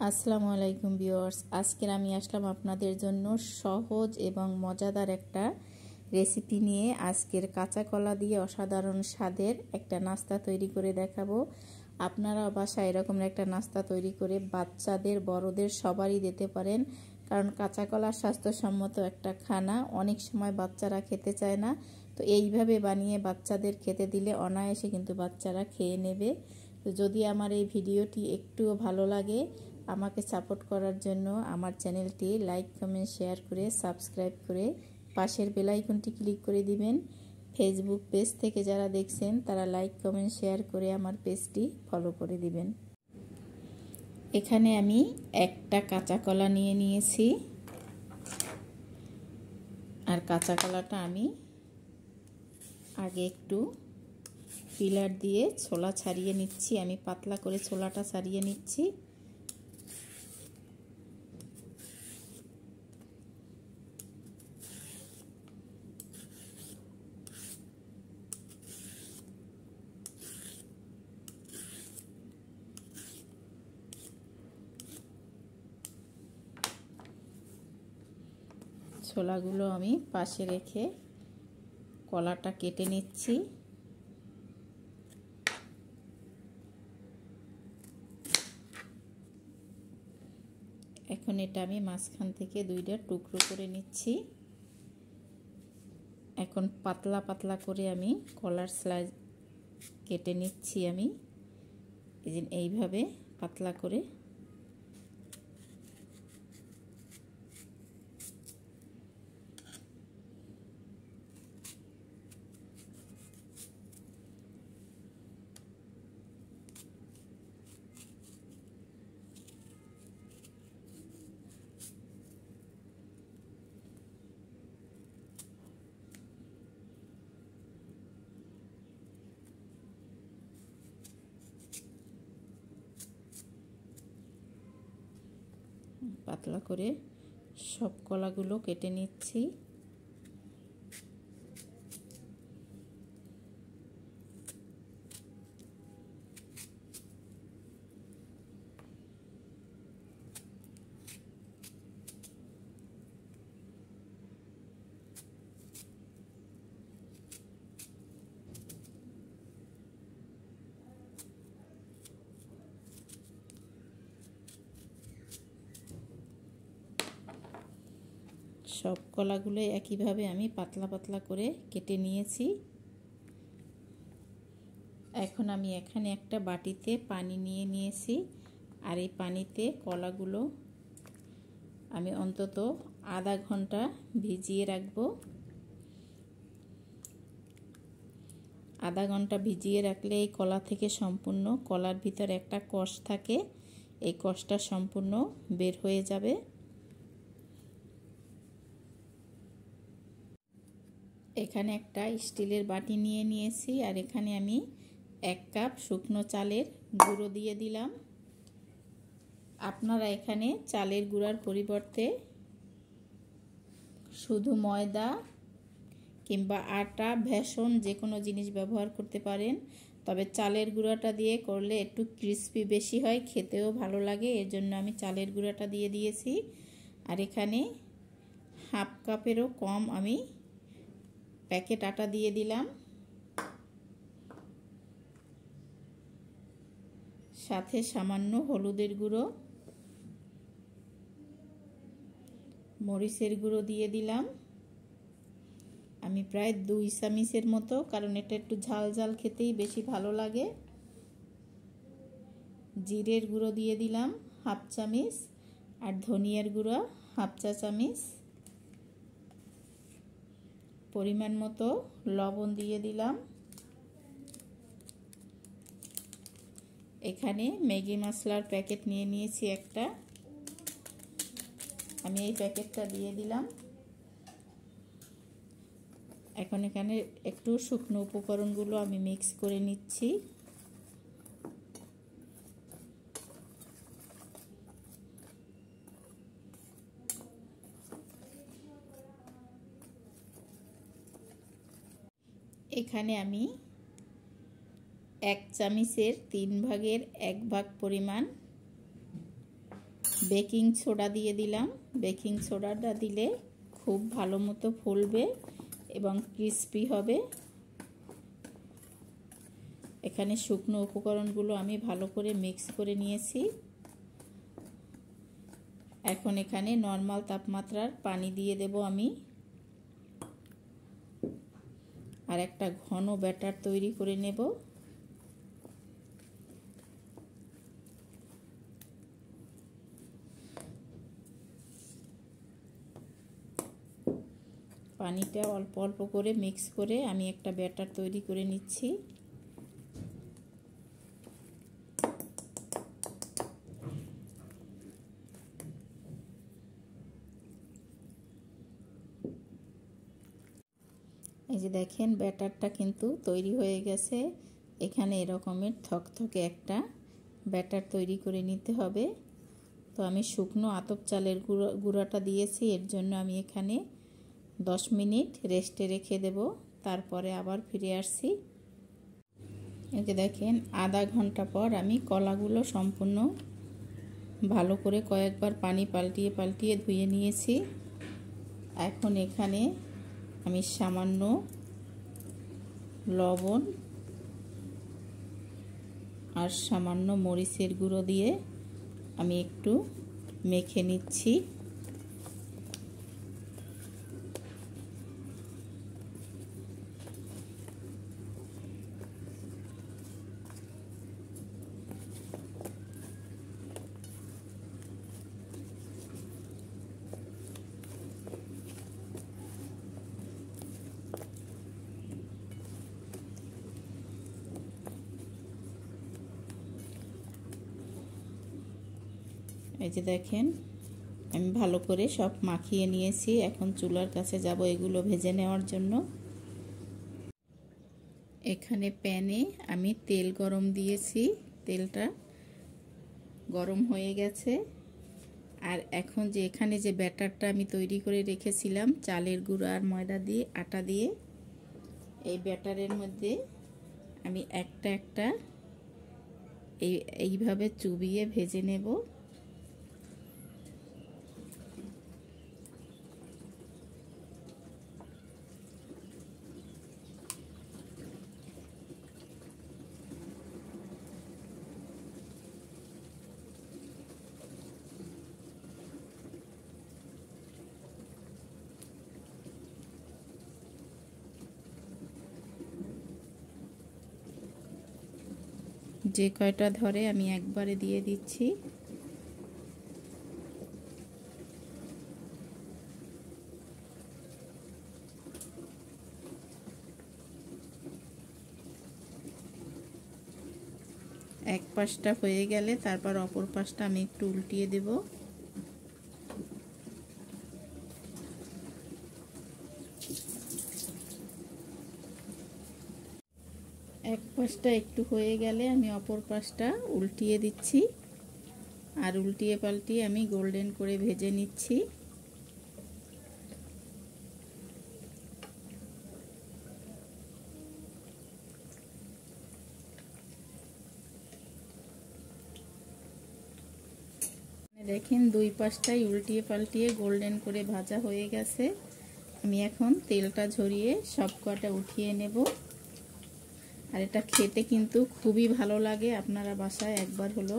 আসসালামু আলাইকুম ভিউয়ার্স, আজকে আমি আসলাম আপনাদের জন্য সহজ এবং মজাদার একটা রেসিপি নিয়ে। আজকের কাঁচা কলা দিয়ে অসাধারণ স্বাদের একটা নাস্তা তৈরি করে দেখাবো। আপনারা বাসায় এরকম একটা নাস্তা তৈরি করে বাচ্চাদের বড়দের সবারই দিতে পারেন, কারণ কাঁচা কলা স্বাস্থ্যসম্মত একটা খানা। অনেক সময় বাচ্চারা খেতে চায় না, তো এইভাবে বানিয়ে বাচ্চাদের খেতে দিলে অনায়াসে কিন্তু বাচ্চারা খেয়ে নেবে। তো যদি আমার এই ভিডিওটি একটুও ভালো লাগে, আমাকে সাপোর্ট করার জন্য আমার চ্যানেলটি লাইক কমেন্ট শেয়ার করে সাবস্ক্রাইব করে পাশের বেল আইকনটি ক্লিক করে দিবেন। ফেসবুক পেজ থেকে যারা দেখছেন তারা লাইক কমেন্ট শেয়ার করে আমার পেজটি ফলো করে দিবেন। এখানে আমি একটা কাঁচা কলা নিয়ে নিয়েছি, আর কাঁচা কলাটা আমি আগে একটু পিলার দিয়ে ছোলা ছাড়িয়ে নিচ্ছি। আমি পাতলা করে ছোলাটা ছাড়িয়ে নিচ্ছি। ছোলাগুলো আমি পাশে রেখে কলাটা কেটে নিচ্ছি। এখন এটা আমি মাঝখান থেকে দুইটা টুকরো করে নিচ্ছি। এখন পাতলা পাতলা করে আমি কলার স্লাইস কেটে নিচ্ছি। আমি এইভাবে পাতলা করে পাতলা করে সব কলাগুলো কেটে নিচ্ছি। সব কলাগুলো একইভাবে আমি পাতলা পাতলা করে কেটে নিয়েছি। এখন আমি এখানে একটা বাটিতে পানি নিয়ে নিয়েছি, আর এই পানিতে কলাগুলো আমি অন্তত আধা ঘন্টা ভিজিয়ে রাখবো। আধা ঘন্টা ভিজিয়ে রাখলে এই কলা থেকে সম্পূর্ণ, কলার ভিতরে একটা কষ থাকে, এই কষটা সম্পূর্ণ বের হয়ে যাবে। এখানে একটা স্টিলের বাটি নিয়ে নিয়েছি, আর এখানে আমি 1 কাপ শুকনো চালের গুঁড়ো দিয়ে দিলাম। আপনারা এখানে চালের গুঁড়ার পরিবর্তে শুধু ময়দা কিংবা আটা, বেসন যে কোনো জিনিস ব্যবহার করতে পারেন, তবে চালের গুঁড়াটা দিয়ে করলে একটু ক্রিস্পি বেশি হয়, খেতেও ভালো লাগে, এর জন্য আমি চালের গুঁড়াটা দিয়ে দিয়েছি। আর এখানে হাফ কাপেরও কম আমি প্যাকেট আটা দিয়ে দিলাম, সাথে সামান্য হলুদের গুঁড়ো, মরিচের গুঁড়ো দিয়ে দিলাম আমি প্রায় 2 চামচের মতো, কারণ এটা একটু ঝাল ঝাল খেতেই বেশি ভালো লাগে। জিরের গুঁড়ো দিয়ে দিলাম হাফ চামচ, আর ধনিয়ার গুঁড়ো হাফ চা চামচ, পরিমাণ মতো লবণ দিয়ে দিলাম। এখানে ম্যাগি মশলার প্যাকেট নিয়ে নিয়েছি একটা, আমি এই প্যাকেটটা দিয়ে দিলাম। এখন এখানে একটু শুকনো উপকরণগুলো আমি মিক্স করে নিচ্ছি। এখানে আমি 1 চামচের 3 ভাগের 1 ভাগ পরিমাণ বেকিং সোডা দিয়ে দিলাম। বেকিং সোডাটা দিলে খুব ভালো মতো ফুলবে এবং ক্রিস্পি হবে। এখানে শুকনো উপকরণগুলো আমি ভালো করে মিক্স করে নিয়েছি। এখন এখানে নরমাল তাপমাত্রার পানি দিয়ে দেব আমি, আর একটা ঘন ব্যাটার তৈরি করে নেব। পানিটা অল্প অল্প করে মিক্স করে আমি একটা ব্যাটার তৈরি করে নিচ্ছি। এই যে দেখেন ব্যাটারটা কিন্তু তৈরি হয়ে গেছে। এখানে এরকমের থকথকে একটা ব্যাটার তৈরি করে নিতে হবে। তো আমি শুকনো আতপ চালের গুঁড়াটা দিয়েছি, এর জন্য আমি এখানে 10 মিনিট রেস্টে রেখে দেব, তারপরে আবার ফিরে আসছি। এই যে দেখেন আধা ঘন্টা পর আমি কলাগুলো সম্পূর্ণ ভালো করে কয়েকবার পানি পাল্টিয়ে পাল্টিয়ে ধুয়ে নিয়েছি। এখন এখানে আমি সামান্য লবণ আর সামান্য মরিচের গুঁড়ো দিয়ে আমি একটু মেখে নিচ্ছি। এই যে দেখেন আমি ভালো করে সব মাখিয়ে নিয়েছি। এখন চুলার কাছে যাব এগুলো ভেজে নেওয়ার জন্য। এখানে প্যানে আমি তেল গরম দিয়েছি, তেলটা গরম হয়ে গেছে। আর এখন যে এখানে যে ব্যাটারটা আমি তৈরি করে রেখেছিলাম চালের গুঁড়ো আর ময়দা দিয়ে আটা দিয়ে, এই ব্যাটারের মধ্যে আমি একটা একটা এইভাবে চুবিয়ে ভেজে নেব। যে কয়টা ধরে আমি একবারে দিয়ে দিচ্ছি। এক পাশটা হয়ে গেলে তারপর অপর পাশটা আমি একটু উল্টিয়ে দেব। এক পাশটা একটু হয়ে গেলে আমি অপর পাশটা উল্টিয়ে দিচ্ছি, আর উল্টিয়ে পাল্টিয়ে আমি গোল্ডেন করে ভেজে নিচ্ছি। দেখেন দুই পাশটাই উল্টিয়ে পাল্টিয়ে গোল্ডেন করে ভাজা হয়ে গেছে। আমি এখন তেলটা ঝরিয়ে সব কটা উঠিয়ে নেব। আর এটা খেতে কিন্তু খুবই ভালো লাগে, আপনারা বাসায় একবার হলো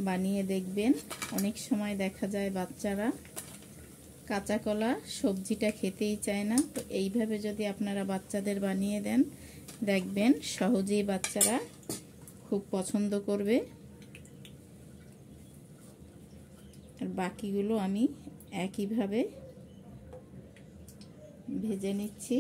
বানিয়ে দেখবেন। অনেক সময় দেখা যায় বাচ্চারা কাঁচা কলা সবজিটা খেতেই চায় না, তো এইভাবে যদি আপনারা বাচ্চাদের বানিয়ে দেন দেখবেন সহজেই বাচ্চারা খুব পছন্দ করবে। আর বাকিগুলো আমি একইভাবে ভেজে নিচ্ছি।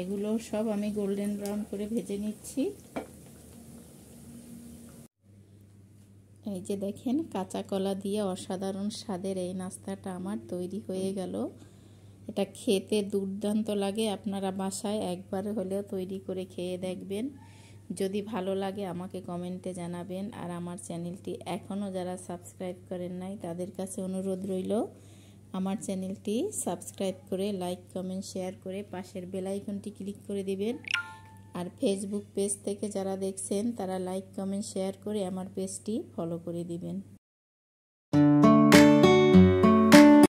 এগুলো সব আমি গোল্ডেন ব্রাউন করে ভেজে নিচ্ছি। এই যে দেখেন কাঁচা কলা দিয়ে অসাধারণ স্বাদের এই নাস্তাটা আমার তৈরি হয়ে গেল। এটা খেতে দুর্দান্ত লাগে। আপনারা বাসায় একবার হলেও তৈরি করে খেয়ে দেখবেন। যদি ভালো লাগে আমাকে কমেন্টে জানাবেন। আর আমার চ্যানেলটি এখনও যারা সাবস্ক্রাইব করেন নাই তাদের কাছে অনুরোধ রইল আমার চ্যানেলটি সাবস্ক্রাইব করে লাইক কমেন্ট শেয়ার করে পাশের বেল আইকনটি ক্লিক করে দিবেন। আর ফেসবুক পেজ থেকে যারা দেখছেন তারা লাইক কমেন্ট শেয়ার করে আমার পেজটি ফলো করে দিবেন।